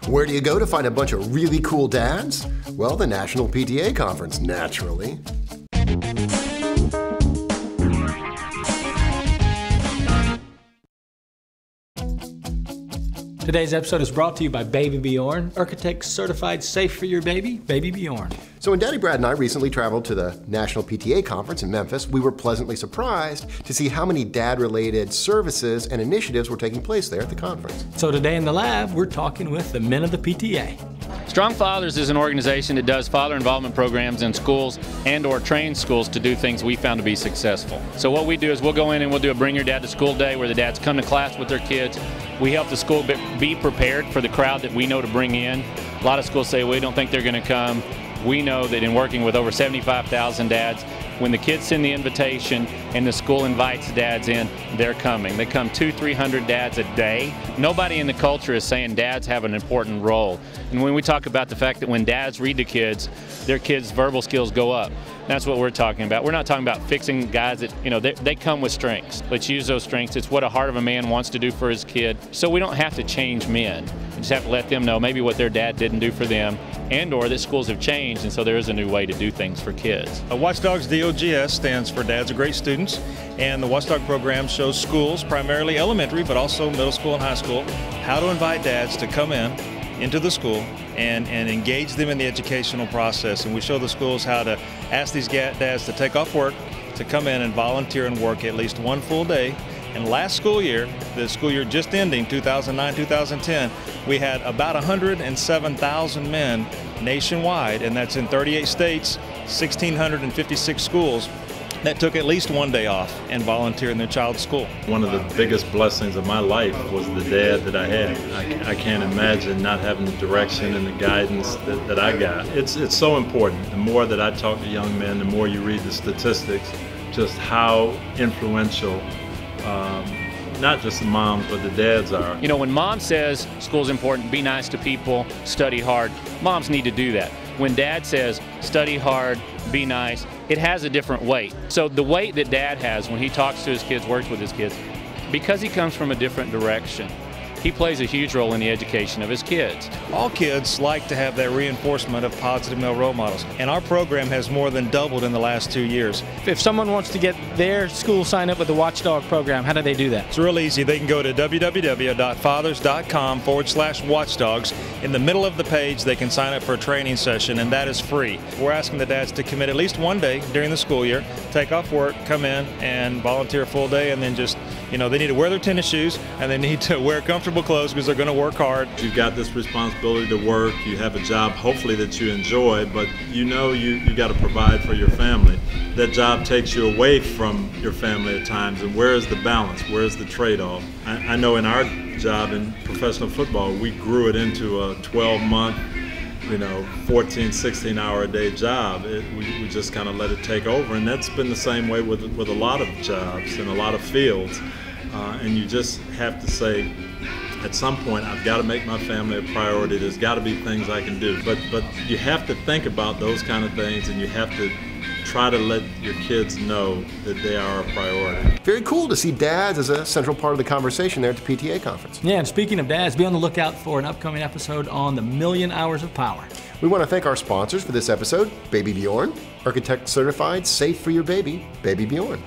Where do you go to find a bunch of really cool dads? Well, the National PTA Conference, naturally. Today's episode is brought to you by Baby Bjorn, architect certified safe for your baby, Baby Bjorn. So when Daddy Brad and I recently traveled to the National PTA Conference in Memphis, we were pleasantly surprised to see how many dad-related services and initiatives were taking place there at the conference. So today in the lab, we're talking with the men of the PTA. Strong Fathers is an organization that does father involvement programs in schools and/or trains schools to do things we found to be successful. So what we do is we'll go in and we'll do a Bring Your Dad to School Day where the dads come to class with their kids. We help the school be prepared for the crowd that we know to bring in. A lot of schools say we don't think they're going to come. We know that in working with over 75,000 dads, when the kids send the invitation and the school invites dads in, they're coming. They come 200-300 dads a day. Nobody in the culture is saying dads have an important role. And when we talk about the fact that when dads read to kids, their kids' verbal skills go up, that's what we're talking about. We're not talking about fixing guys that, they come with strengths. Let's use those strengths. It's what a heart of a man wants to do for his kid. So we don't have to change men. We just have to let them know maybe what their dad didn't do for them, and/or that schools have changed, and so there is a new way to do things for kids. Watchdogs DOGS stands for Dads of Great Students, and the Watchdog program shows schools, primarily elementary, but also middle school and high school, how to invite dads to come into the school and engage them in the educational process. And we show the schools how to ask these dads to take off work, to come in and volunteer and work at least one full day. And last school year, the school year just ending, 2009-2010, we had about 107,000 men nationwide, and that's in 38 states, 1,656 schools, that took at least one day off and volunteered in their child's school. One of the biggest blessings of my life was the dad that I had. I can't imagine not having the direction and the guidance that I got. It's so important. The more that I talk to young men, the more you read the statistics, just how influential not just the moms, but the dads are. When mom says school's important, be nice to people, study hard, moms need to do that. When dad says study hard, be nice, it has a different weight. So the weight that dad has when he talks to his kids, works with his kids, because he comes from a different direction, he plays a huge role in the education of his kids. All kids like to have that reinforcement of positive male role models, and our program has more than doubled in the last 2 years. If someone wants to get their school signed up with the Watchdog program, how do they do that? It's real easy. They can go to www.fathers.com/watchdogs. In the middle of the page, they can sign up for a training session, and that is free. We're asking the dads to commit at least one day during the school year, take off work, come in and volunteer a full day, and then just, they need to wear their tennis shoes, and they need to wear comfortable clothes because they're going to work hard. You've got this responsibility to work, you have a job hopefully that you enjoy, but you got to provide for your family. That job takes you away from your family at times, and where is the balance? Where is the trade-off? I know in our job in professional football, we grew it into a 12-month, 14, 16-hour-a-day job. We just kind of let it take over, and that's been the same way with a lot of jobs in a lot of fields. And you just have to say, at some point, I've got to make my family a priority. There's got to be things I can do. But you have to think about those kind of things, and you have to try to let your kids know that they are a priority. Very cool to see dads as a central part of the conversation there at the PTA conference. Yeah, and speaking of dads, be on the lookout for an upcoming episode on the Million Hours of Power. We want to thank our sponsors for this episode, Baby Bjorn, architect certified, safe for your baby, Baby Bjorn.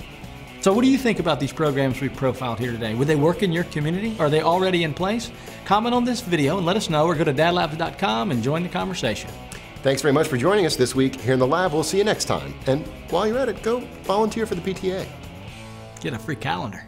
So what do you think about these programs we've profiled here today? Would they work in your community? Are they already in place? Comment on this video and let us know, or go to dadlabs.com and join the conversation. Thanks very much for joining us this week here in the lab. We'll see you next time. And while you're at it, go volunteer for the PTA. Get a free calendar.